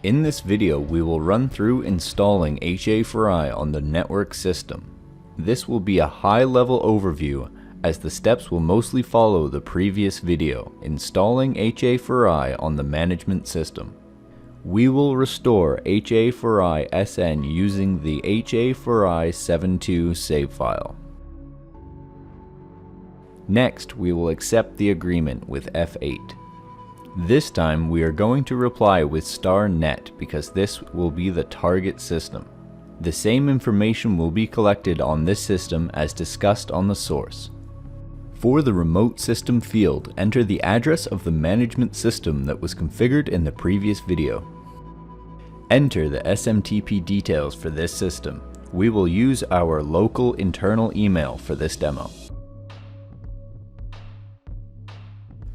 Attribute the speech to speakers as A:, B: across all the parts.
A: In this video, we will run through installing HA4i on the network system. This will be a high-level overview, as the steps will mostly follow the previous video, installing HA4i on the management system. We will restore HA4i SN using the HA4i 7.2 save file. Next, we will accept the agreement with F8. This time we are going to reply with *net because this will be the target system. The same information will be collected on this system as discussed on the source. For the remote system field, enter the address of the management system that was configured in the previous video. Enter the SMTP details for this system. We will use our local internal email for this demo.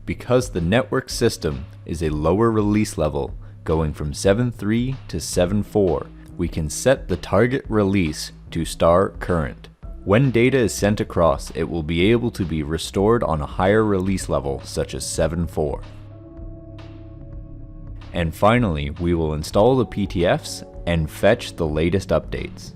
A: Because the network system is a lower release level, going from 7.3 to 7.4, we can set the target release to *current. When data is sent across, it will be able to be restored on a higher release level, such as 7.4. And finally, we will install the PTFs and fetch the latest updates.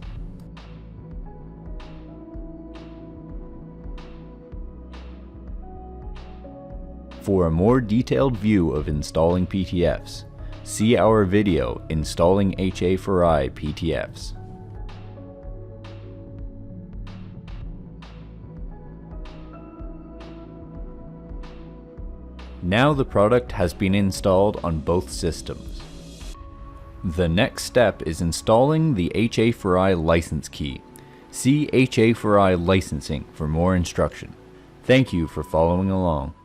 A: For a more detailed view of installing PTFs, see our video installing HA4i PTFs. Now the product has been installed on both systems. The next step is installing the HA4i license key. See HA4i licensing for more instruction. Thank you for following along.